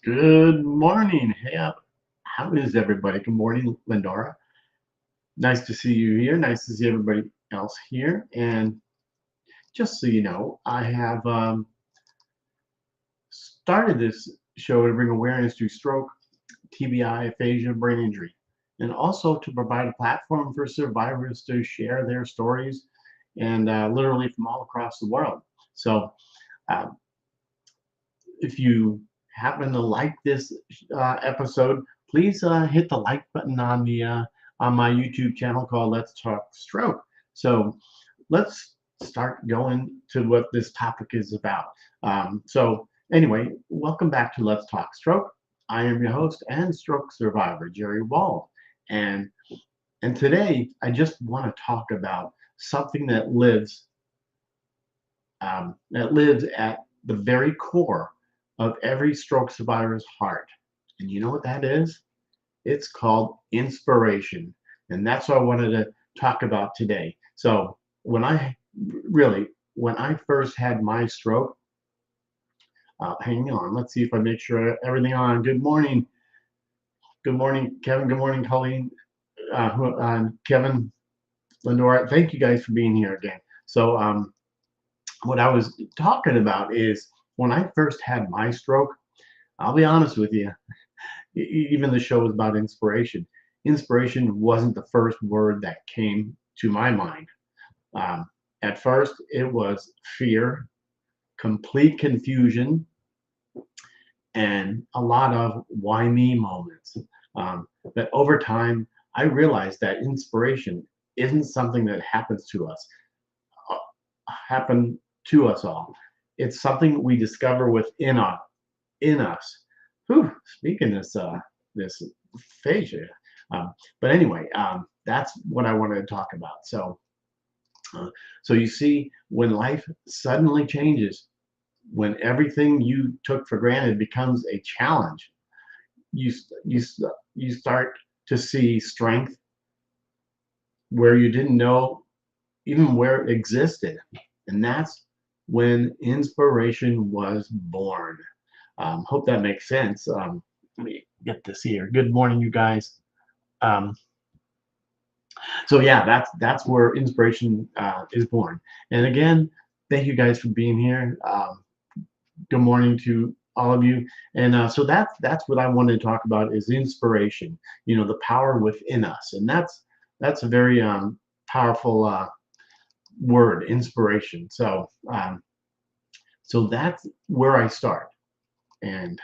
Good morning. Hey, how is everybody? Good morning, Lindora. Nice to see you here. Nice to see everybody else here. And just so you know, I have started this show to bring awareness to stroke, TBI, aphasia, brain injury, and also to provide a platform for survivors to share their stories and literally from all across the world. So, uh, if you happen to like this episode, please hit the like button on my YouTube channel called Let's Talk Stroke. So let's start going to what this topic is about. So anyway, welcome back to Let's Talk Stroke. I am your host and stroke survivor, Jerry Wald, and today I just want to talk about something that lives at the very core of every stroke survivor's heart. And you know what that is? It's called inspiration. And that's what I wanted to talk about today. So when I first had my stroke, hang on, let's see if I make sure everything on. Good morning, Kevin. Good morning, Colleen. Kevin, Lindora. Thank you guys for being here again. So what I was talking about is when I first had my stroke, I'll be honest with you, even the show is about inspiration. Inspiration wasn't the first word that came to my mind. At first, it was fear, complete confusion, and a lot of why me moments. But over time, I realized that inspiration isn't something that happens to us, uh, happen to us all. It's something we discover in us. Whew, speaking this aphasia. But anyway, that's what I wanted to talk about. Uh, so you see, when life suddenly changes, when everything you took for granted becomes a challenge, you you you start to see strength where you didn't know even where it existed, and that's when inspiration was born. Hope that makes sense. Let me get this here. Good morning, you guys. Um, so yeah, that's where inspiration is born. And again, thank you guys for being here. Good morning to all of you. And so that's what I wanted to talk about is inspiration. You know, the power within us, and that's a very powerful word, inspiration. So that's where I start. And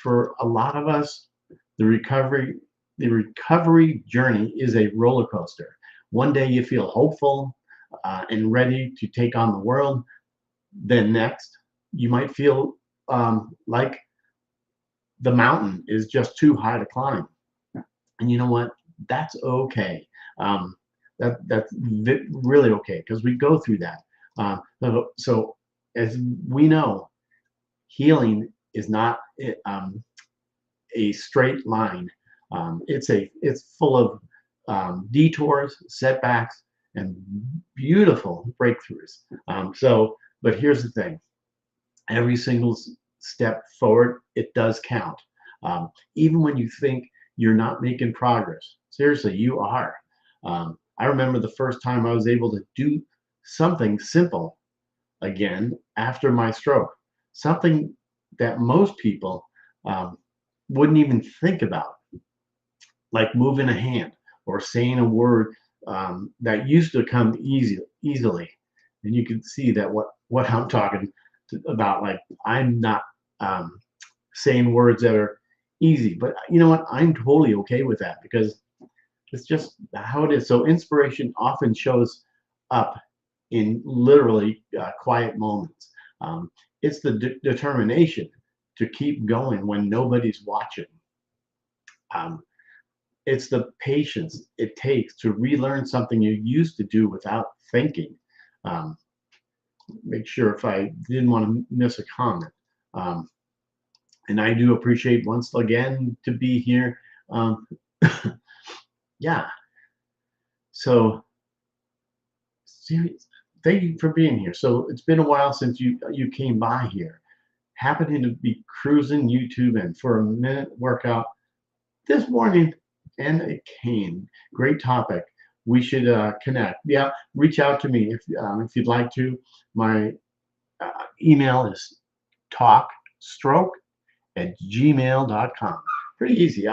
for a lot of us, the recovery the recovery journey is a roller coaster. One day you feel hopeful and ready to take on the world. Then next, you might feel like the mountain is just too high to climb. And you know what? That's okay. Um, that's really okay because we go through that. So as we know, healing is not a straight line. It's full of detours, setbacks, and beautiful breakthroughs. But here's the thing: every single step forward, it does count. Even when you think you're not making progress, seriously, you are. I remember the first time I was able to do something simple again after my stroke, something that most people um, wouldn't even think about, like moving a hand or saying a word that used to come easily. And you can see that what I'm talking about, like I'm not um, saying words that are easy, but you know what? I'm totally okay with that because it's just how it is. So inspiration often shows up in literally quiet moments. It's the determination to keep going when nobody's watching. Um, it's the patience it takes to relearn something you used to do without thinking. Um, Make sure if I didn't want to miss a comment. Um, and I do appreciate once again to be here. Um, yeah. So serious. Thank you for being here. So it's been a while since you came by here. happening to be cruising YouTube and for a minute workout this morning, and it came. Great topic. We should connect. Yeah, reach out to me if you'd like to. My email is talkstroke@gmail.com. Pretty easy.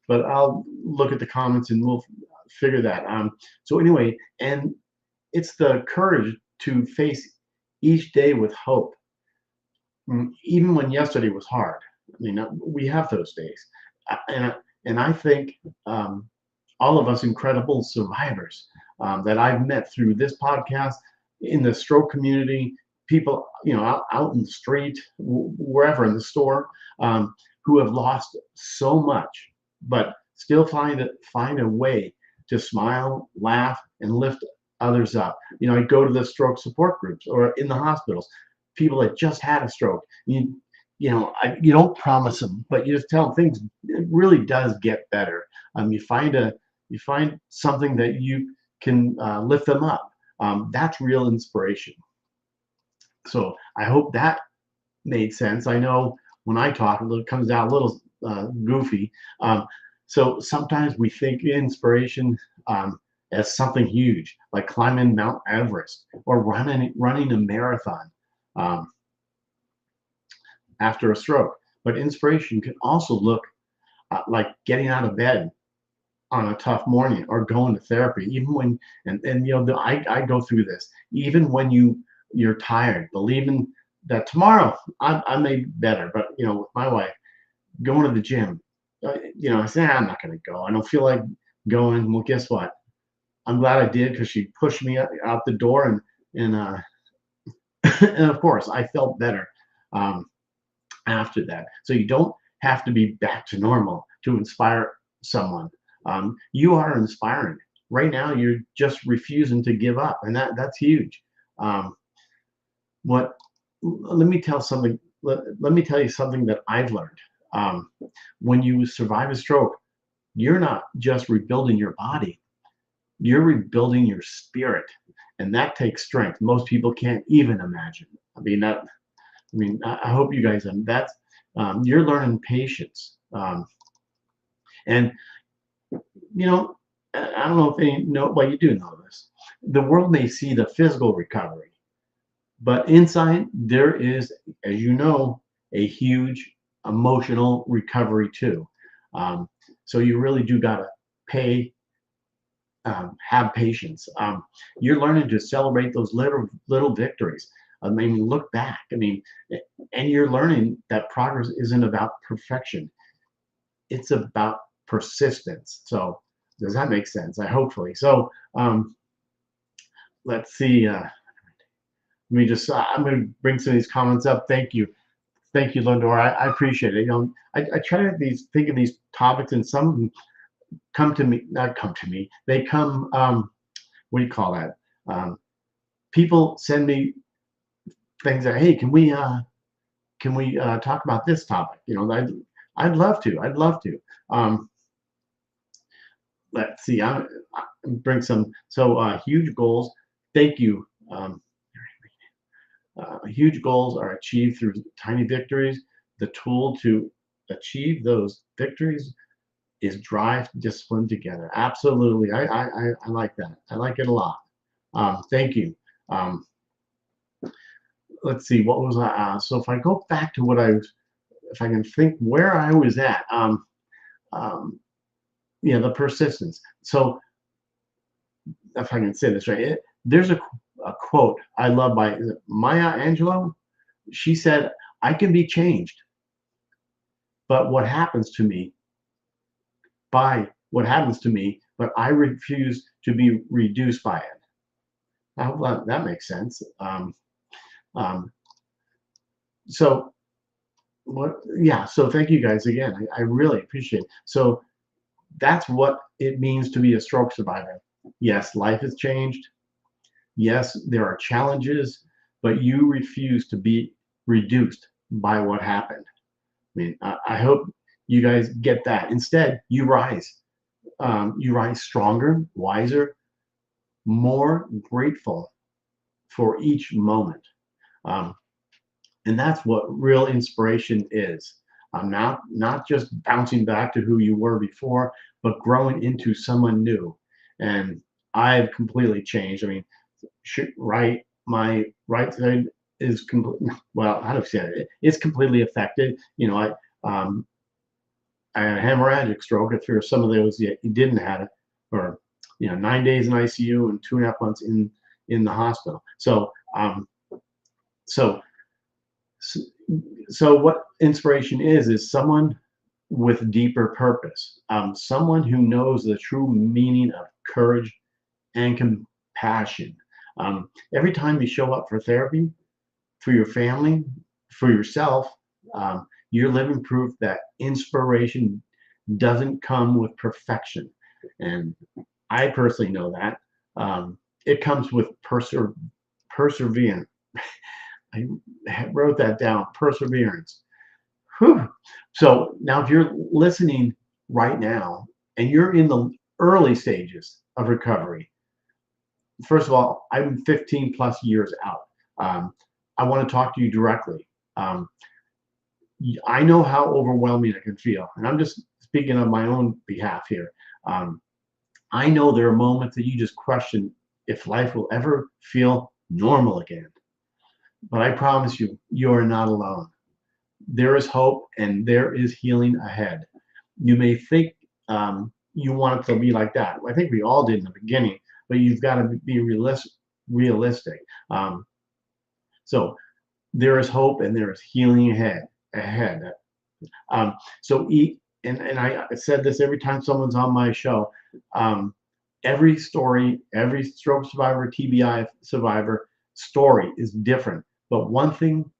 But I'll look at the comments and we'll figure that. So anyway, and it's the courage to face each day with hope, even when yesterday was hard. I mean, we have those days, and I think all of us incredible survivors that I've met through this podcast, in the stroke community, people out in the street, wherever in the store, who have lost so much, but still find a way to smile, laugh, and lift others up. I go to the stroke support groups or in the hospitals, people that just had a stroke. You don't promise them, but you just tell them things. It really does get better. You find something that you can lift them up. That's real inspiration. So I hope that made sense. I know when I talk, it comes out a little goofy. So sometimes we think inspiration as something huge, like climbing Mount Everest or running a marathon after a stroke. But inspiration can also look like getting out of bed on a tough morning or going to therapy, even when I go through this, even when you're tired, believing that tomorrow I may be better. But with my wife, going to the gym, I say I'm not going to go. I don't feel like going. Well, guess what? I'm glad I did, because she pushed me out the door, and and of course I felt better after that. So you don't have to be back to normal to inspire someone. You are inspiring. Right now, you're just refusing to give up, and that's huge. What? Let me tell something. Let me tell you something that I've learned. When you survive a stroke, you're not just rebuilding your body; you're rebuilding your spirit, and that takes strength. Most people can't even imagine. I hope you guys. That's you're learning patience, and I don't know if they know. Well, you do know this. The world may see the physical recovery, but inside there is, as you know, a huge emotional recovery too. Um, so you really do gotta pay, have patience. You're learning to celebrate those little victories. Look back. And you're learning that progress isn't about perfection. It's about persistence. So does that make sense? Hopefully. So let's see. Let me just. I'm going to bring some of these comments up. Thank you, Lindor. I appreciate it. I try to think of these topics, and some of them come to me. Not come to me. They come. What do you call that? People send me things that, hey, can we talk about this topic? I'd love to. I'd love to. Let's see. I bring some. So huge goals. Thank you. Huge goals are achieved through tiny victories. The tool to achieve those victories is drive, discipline together. Absolutely. I like that. I like it a lot. Thank you. Let's see. What was I? So if I go back to if I can think where I was at, the persistence. So if I can say this right, there's a quote I love by Maya Angelou. She said, "I can be changed, but what happens to me, but I refuse to be reduced by it." I hope that makes sense. So what? Yeah. So thank you guys again. I really appreciate it. So that's what it means to be a stroke survivor. Yes, life has changed. Yes, there are challenges, but you refuse to be reduced by what happened. I hope you guys get that. Instead, you rise. You rise stronger, wiser, more grateful for each moment. Um, And that's what real inspiration is. Not just bouncing back to who you were before, but growing into someone new. And I've completely changed. I mean, my right side is complete. Well, how do I say it? It's completely affected. Um, I had a hemorrhagic stroke. If you're some of those you didn't have it, or 9 days in ICU and 2.5 months in the hospital. So so what inspiration is someone with deeper purpose, someone who knows the true meaning of courage and compassion. Every time you show up for therapy, for your family, for yourself, you're living proof that inspiration doesn't come with perfection. And I personally know that. It comes with perseverance. I wrote that down, perseverance. Whew. So now, if you're listening right now and you're in the early stages of recovery, first of all, I'm 15 plus years out. I want to talk to you directly. Um, I know how overwhelming it can feel, and I'm just speaking on my own behalf here. Um, I know there are moments that you just question if life will ever feel normal again. But I promise you, you are not alone. There is hope and there is healing ahead. You may think you want it to be like that. I think we all did in the beginning, but you've got to be realistic. So there is hope and there is healing ahead. So eat, and I said this every time someone's on my show. Every story, every stroke survivor, TBI survivor story is different. But one thing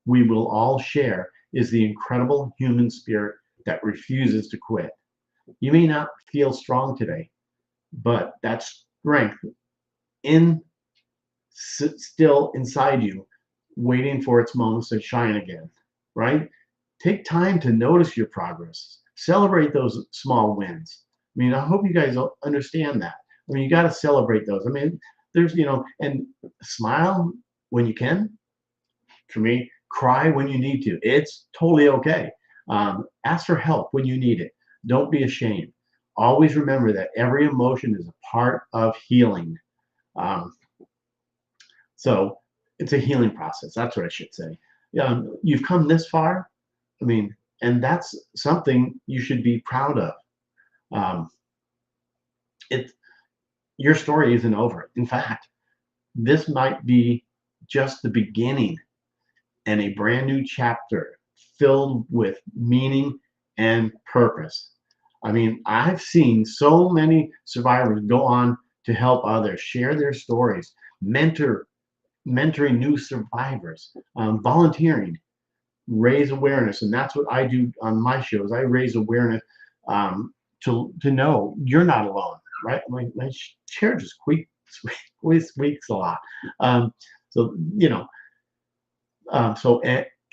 we will all share is the incredible human spirit that refuses to quit. You may not feel strong today, but that strength in still inside you, waiting for its moments to shine again, right? Take time to notice your progress. Celebrate those small wins. I mean, I hope you guys understand that. I mean, you got to celebrate those. I mean, and smile when you can. For me, cry when you need to. It's totally okay. Ask for help when you need it. Don't be ashamed. Always remember that every emotion is a part of healing. Um, so it's a healing process. That's what I should say. You've come this far. I mean, and that's something you should be proud of. Um, it, your story isn't over. In fact, this might be just the beginning and a brand new chapter filled with meaning and purpose. I mean, I've seen so many survivors go on to help others, share their stories, mentoring new survivors, volunteering, raise awareness, and that's what I do on my shows. I raise awareness to know you're not alone, right? My chair just squeaks a lot. Um, so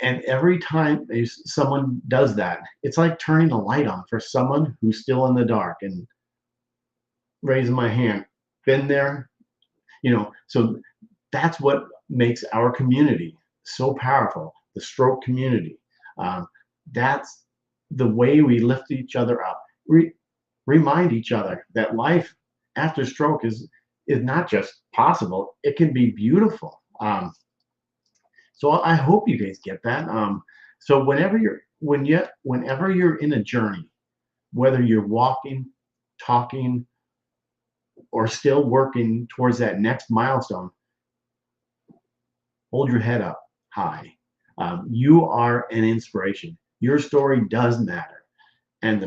and every time someone does that, it's like turning a light on for someone who's still in the dark and raising my hand. Been there, so that's what makes our community so powerful, the stroke community. Um, that's the way we lift each other up. Remind each other that life after stroke is not just possible, it can be beautiful. So I hope you guys get that. So whenever you're in a journey, whether you're walking, talking, or still working towards that next milestone, hold your head up high. You are an inspiration. Your story does matter, and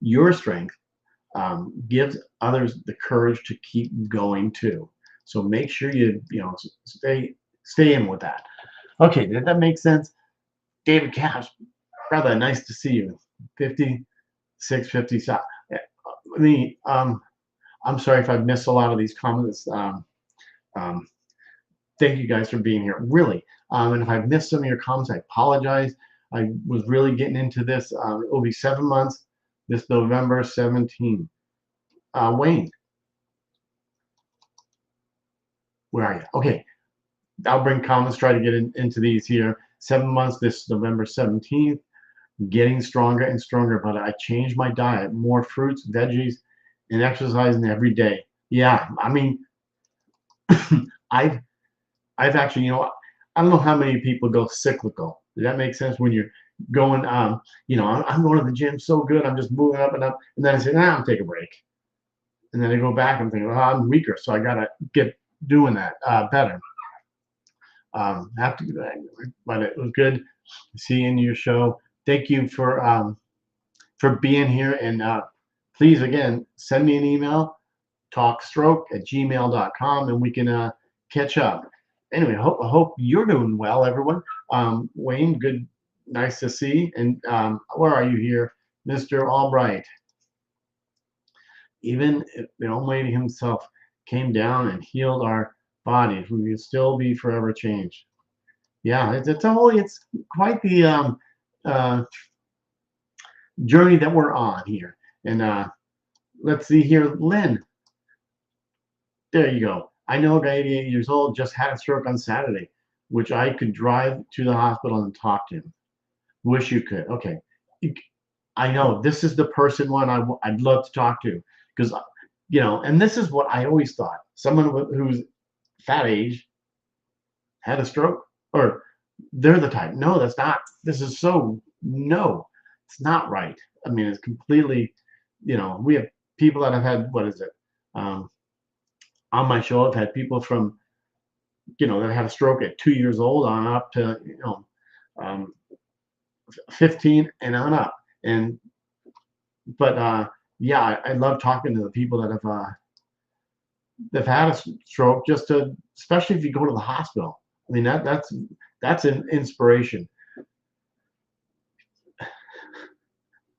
your strength, gives others the courage to keep going too. So make sure stay in with that. Okay, did that make sense? David Cash, brother, nice to see you. 5650. I mean, I'm sorry if I've missed a lot of these comments. Um, Thank you guys for being here, really. And if I've missed some of your comments, I apologize. I was really getting into this. It will be 7 months this November 17. Wayne, where are you? Okay, I'll bring comments, try to get into these here. 7 months, this November 17th, getting stronger and stronger, but I changed my diet, more fruits, veggies, and exercising every day. Yeah, I mean, I've I've actually, I don't know how many people go cyclical. Does that make sense? When you're going, I'm going to the gym so good, I'm just moving up and up, and then I say, nah, I'll take a break, and then I go back, I'm thinking, I'm weaker, so I gotta get doing that better. Have to do that, but it was good seeing your show. Thank you for being here, and please again send me an email, talkstroke@gmail.com, and we can catch up. Anyway, I hope you're doing well, everyone. Wayne, good, nice to see. And where are you here, Mr. Albright? Even if the Almighty Himself came down and healed our bodies, we would still be forever changed. Yeah, it's quite the uh, journey that we're on here. And let's see here, Lynn. There you go. I know a guy 88 years old just had a stroke on Saturday, which I could drive to the hospital and talk to him. Wish you could. Okay. I know this is the person I'd love to talk to because, and this is what I always thought. Someone who's that age had a stroke, or they're the type. No, that's not. This is no, it's not right. I mean, it's completely, we have people that have had, what is it? On my show, I've had people from, that had a stroke at 2 years old on up to, 15 and on up. But yeah, I love talking to the people that have had a stroke, especially if you go to the hospital. I mean, that's an inspiration.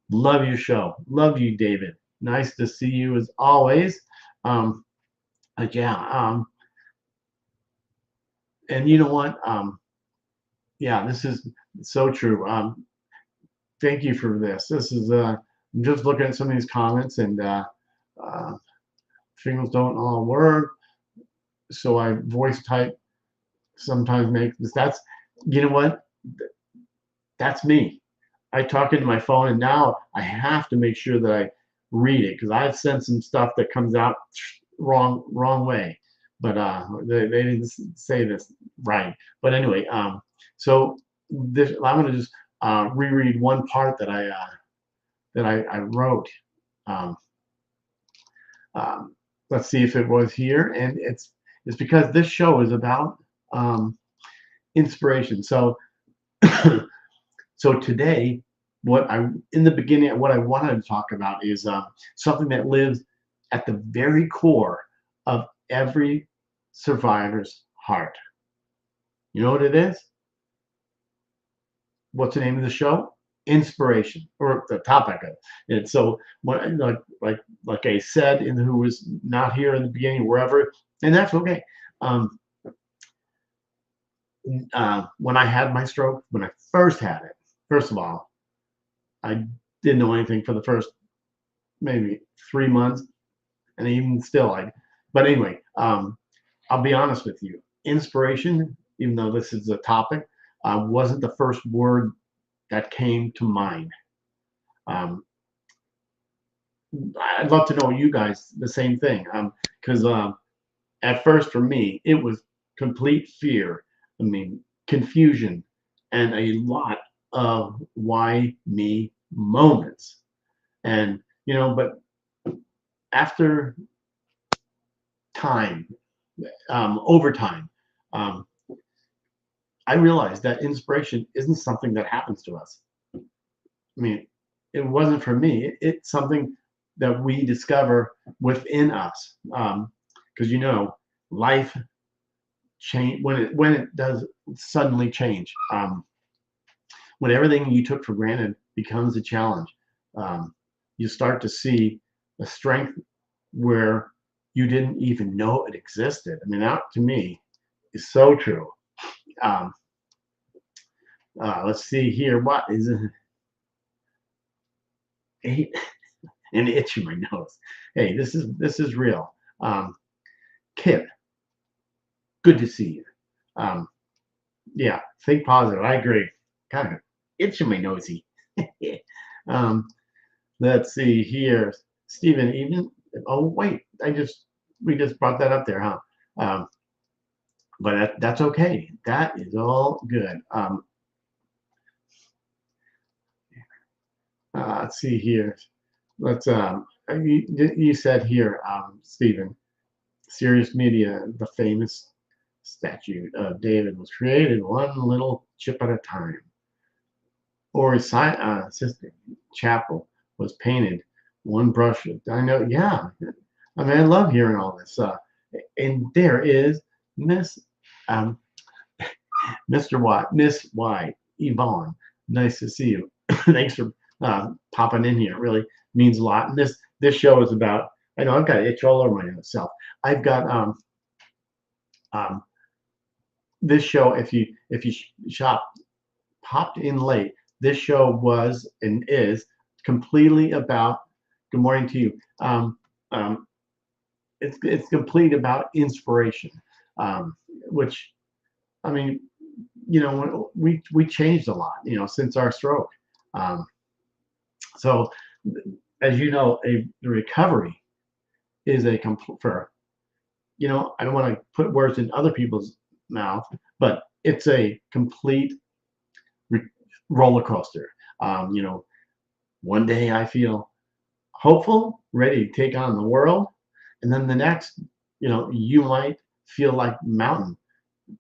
Love your show. Love you, David. Nice to see you as always. Yeah. And you know what? Yeah, this is so true. Thank you for this. This is I'm just looking at some of these comments, and fingers don't all work, so I voice type sometimes make this. You know what? That's me. I talk into my phone, and now I have to make sure that I read it because I've sent some stuff that comes out wrong way, but they didn't say this right. But anyway, so this I'm going to just reread one part that I wrote. Um, let's see if it was here, and it's because this show is about inspiration. So so today, in the beginning, what I wanted to talk about is something that lives at the very core of every survivor's heart. You know what it is? What's the name of the show? Inspiration, or the topic of it. And so, like I said, and who was not here in the beginning, wherever, and that's okay. When I had my stroke, when I first had it, first of all, I didn't know anything for the first maybe 3 months, and even still, but anyway, I'll be honest with you. Inspiration, even though this is a topic, wasn't the first word that came to mind. I'd love to know you guys the same thing, because at first for me it was complete fear. I mean, confusion, and a lot of why me moments. And but after time, over time, I realized that inspiration isn't something that happens to us. I mean, it wasn't for me. It's something that we discover within us, because life change when it does suddenly change. When everything you took for granted becomes a challenge, you start to see a strength where you didn't even know it existed. I mean, that to me is so true. Let's see here. What is it? And itching my nose. Hey, this is real. Kip, good to see you. Um, yeah, think positive. I agree. Kind of itching my nosy. um, let's see here, Stephen. Even oh wait, we just brought that up there, huh? Um, but that's okay. That is all good. Let's see here. Let's you said here, Stephen. Serious Media, the famous statue of David was created one little chip at a time. Or his sister chapel was painted one brush. I know, yeah. I mean, I love hearing all this. And there is Miss um, Mr. White, Miss White, Yvonne. Nice to see you. Thanks for popping in here. It really means a lot. And this show is about. I know I've got itch all over myself. I've got um, this show. If you shop popped in late, this show was and is completely about. Good morning to you. Um, it's complete about inspiration, which I mean, we changed a lot, since our stroke. Um, so, as you know, a recovery is a complete for I don't want to put words in other people's mouth, but it's a complete re- roller coaster. One day I feel hopeful, ready to take on the world, and then the next, you might feel like mountain.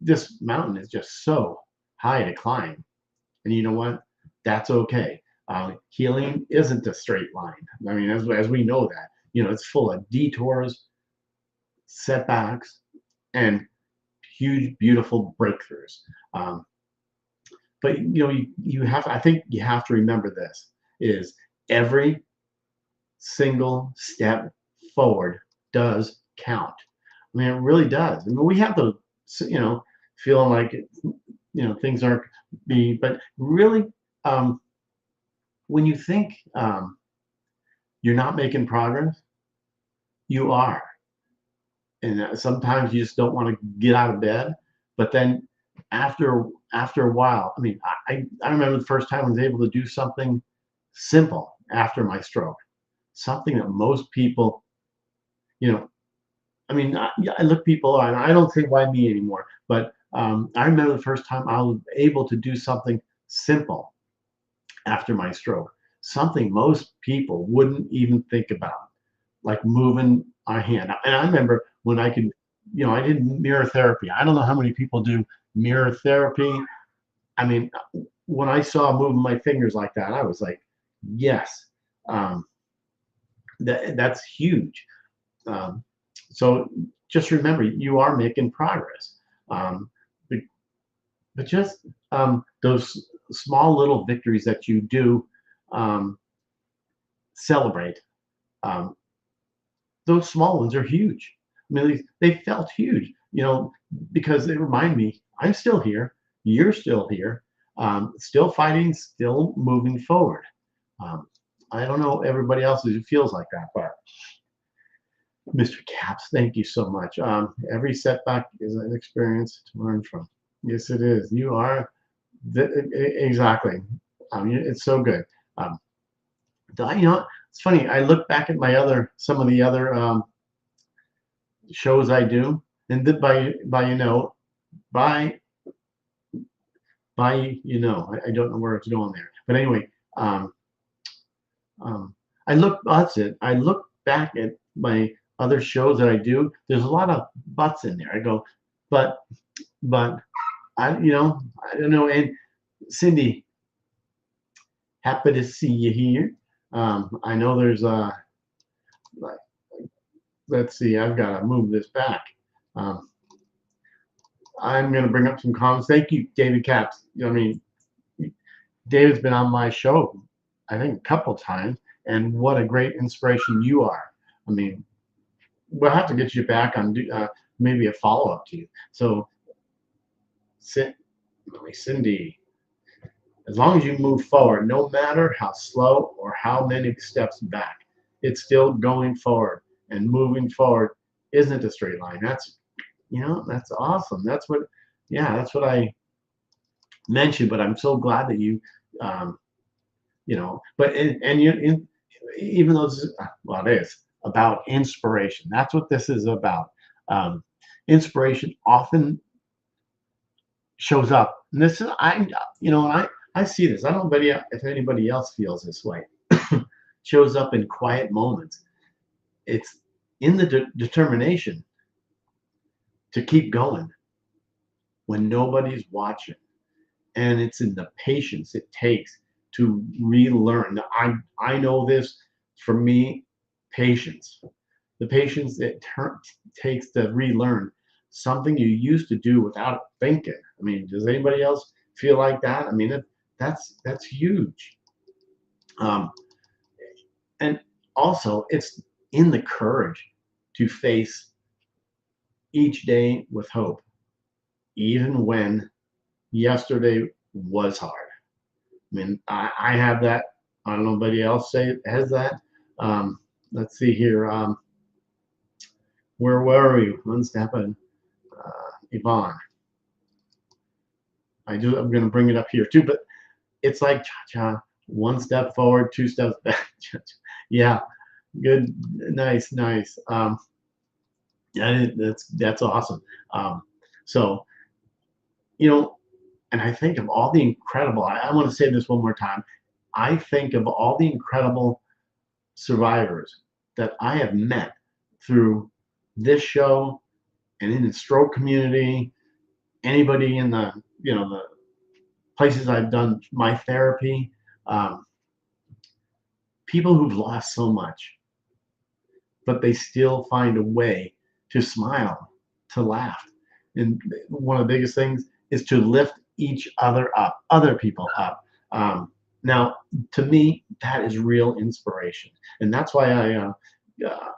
This mountain is just so high to climb, and you know what? That's okay. Healing isn't a straight line. I mean, as we know that, it's full of detours, setbacks, and huge, beautiful breakthroughs. Um, but you have. I think you have to remember this: is every single step forward does count. I mean, it really does. I mean, we have to, feeling like things aren't being, but really, um, when you think you're not making progress, you are. And sometimes you just don't want to get out of bed. But then after a while, I mean, I remember the first time I was able to do something simple after my stroke, something that most people, you know, I mean, I look people and I don't say why me anymore, but I remember the first time I was able to do something simple after my stroke, something most people wouldn't even think about, like moving a hand. And I remember when I could, I did mirror therapy. I don't know how many people do mirror therapy. I mean, when I saw moving my fingers like that, I was like, yes, um, that's huge. Um, so just remember, you are making progress. Um, but, but just those small little victories that you do um, celebrate, um, those small ones are huge. I mean, they felt huge, because they remind me I'm still here, you're still here, still fighting, still moving forward. Um, I don't know everybody else who feels like that, but Mr. Caps, thank you so much. Every setback is an experience to learn from. Yes, it is. You are exactly. It's so good. Um, it's funny. I look back at some of the other shows I do, and by by I don't know where it's going there, but anyway, um, um, That's it. I look back at my other shows that I do. There's a lot of buts in there. I go, but but I don't know. And Cindy, happy to see you here. I know there's like, let's see. I've got to move this back. Um, I'm going to bring up some comments. Thank you, David Caps. I mean, David's been on my show, I think, a couple times, and what a great inspiration you are. I mean, we'll have to get you back on maybe a follow up to you. So, Cindy, as long as you move forward, no matter how slow or how many steps back, it's still going forward, and moving forward isn't a straight line. That's awesome. That's what. Yeah, that's what I mentioned. But I'm so glad that you, um, but and you, even though this is, well, it is about inspiration. That's what this is about. Um, Inspiration often shows up. And this is I see this. I don't know if anybody else feels this way. Shows up in quiet moments. It's in the determination to keep going when nobody's watching, and it's in the patience it takes to relearn. I know this for me, patience. The patience it takes to relearn something you used to do without thinking. I mean, does anybody else feel like that? I mean, that's huge. Um, and also, it's in the courage to face each day with hope, even when yesterday was hard. I mean, I have that. I don't know if anybody else has that. Um, let's see here. Where were we? One step in. Yvonne. I'm going to bring it up here too, but it's like cha-cha. One step forward, two steps back. Yeah, good, nice, nice. Yeah, that's awesome. Um, so you know, and I think of all the incredible. I want to say this one more time. I think of all the incredible survivors that I have met through this show and in the stroke community, anybody in the places I've done my therapy, um, people who've lost so much, but they still find a way to smile, to laugh. And one of the biggest things is to lift each other up, other people up. Now, to me, that is real inspiration. And that's why I uh,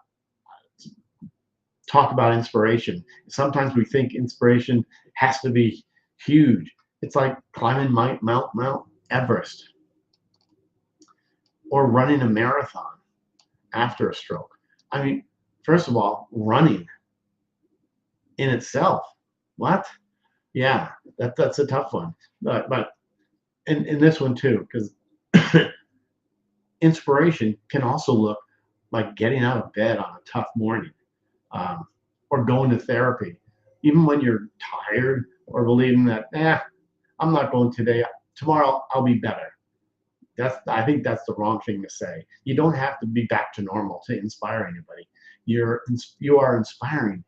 talk about inspiration. Sometimes we think inspiration has to be huge. It's like climbing Mount Everest or running a marathon after a stroke. I mean, first of all, running in itself, what? Yeah, that's a tough one. But in this one too, because inspiration can also look like getting out of bed on a tough morning, um, or going to therapy, even when you're tired or believing that, I'm not going today. Tomorrow I'll be better. I think that's the wrong thing to say. You don't have to be back to normal to inspire anybody. You are inspiring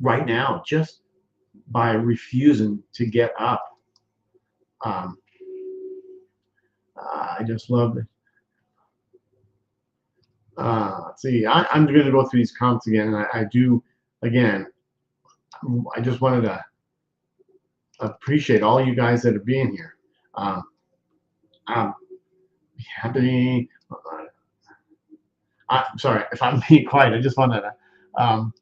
right now just by refusing to get up. Um, I just love it. Let's see. I'm going to go through these comments again, and I do again. I just wanted to appreciate all you guys that are being here. Um, I'm happy. I'm sorry if I'm being quiet. I just wanted to.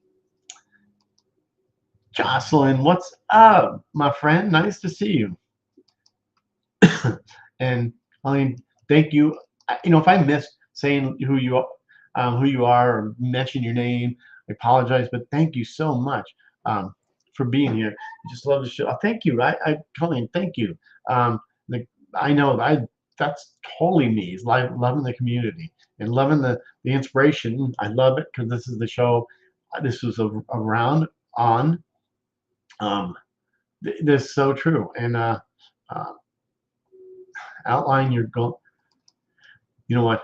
Jocelyn, what's up, my friend? Nice to see you. And I mean, thank you. If I missed saying who you are, or mention your name, I apologize. But thank you so much for being here. I just love the show. Thank you. Colleen, thank you. The, I know that's totally me. Is like loving the community and loving the inspiration. I love it because this is the show. This was a round on. Um, this is so true. And uh, outline your goal. You know what?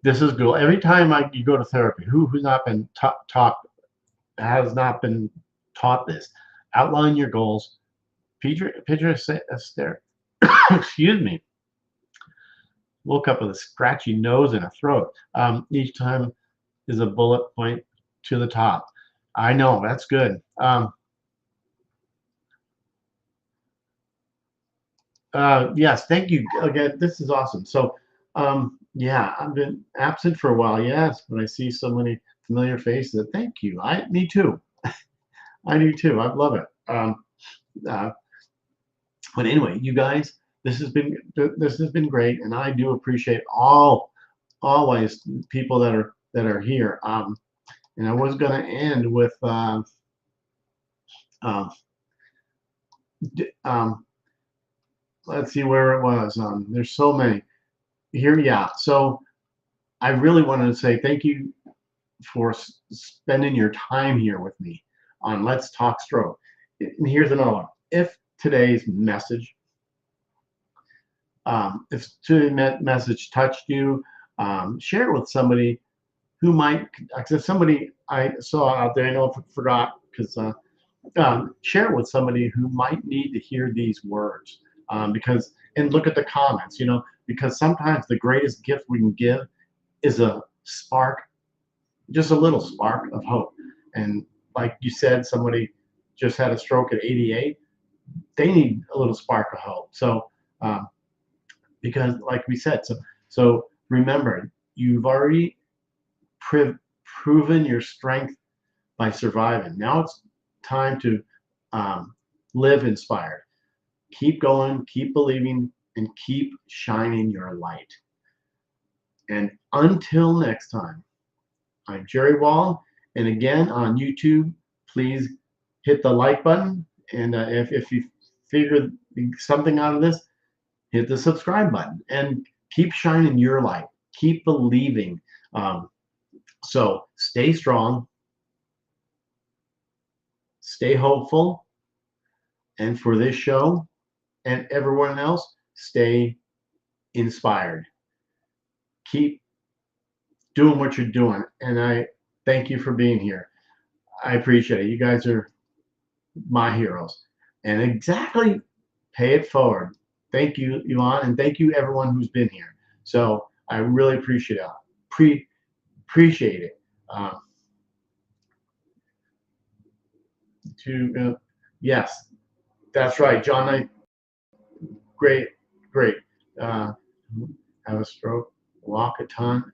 This is good. Every time you go to therapy, who's not been taught has not been taught this? Outline your goals. Picture a stare. Excuse me. Woke up with a scratchy nose and a throat. Each time is a bullet point to the top. I know that's good. Yes, thank you again. This is awesome. So, yeah, I've been absent for a while. Yes, but I see so many familiar faces. Thank you. Me too. I do too. I love it. Uh, but anyway, you guys, this has been great, and I do appreciate always people that are here. And I was going to end with. Um, let's see where it was. There's so many here. Yeah. So I really wanted to say thank you for spending your time here with me on Let's Talk Stroke. And here's another one. If today's message, if today's message touched you, share it with somebody who might, if somebody I saw out there, I know I forgot because share it with somebody who might need to hear these words. Because, and look at the comments, because sometimes the greatest gift we can give is a spark, just a little spark of hope. And like you said, somebody just had a stroke at 88. They need a little spark of hope. So, because like we said, so remember, you've already proven your strength by surviving. Now it's time to live inspired. Keep going, keep believing, and keep shining your light. And until next time, I'm Jerry Wall. And again, on YouTube, please hit the like button. And if you figured something out of this, hit the subscribe button. And keep shining your light. Keep believing. So stay strong, stay hopeful. And for this show and everyone else, stay inspired. Keep doing what you're doing. And I thank you for being here. I appreciate it. You guys are my heroes. And exactly, pay it forward. Thank you, Yvonne, and thank you everyone who's been here. So I really appreciate it. Appreciate it. Yes, that's right, John. Great, great. Uh, have a stroke, walk a ton,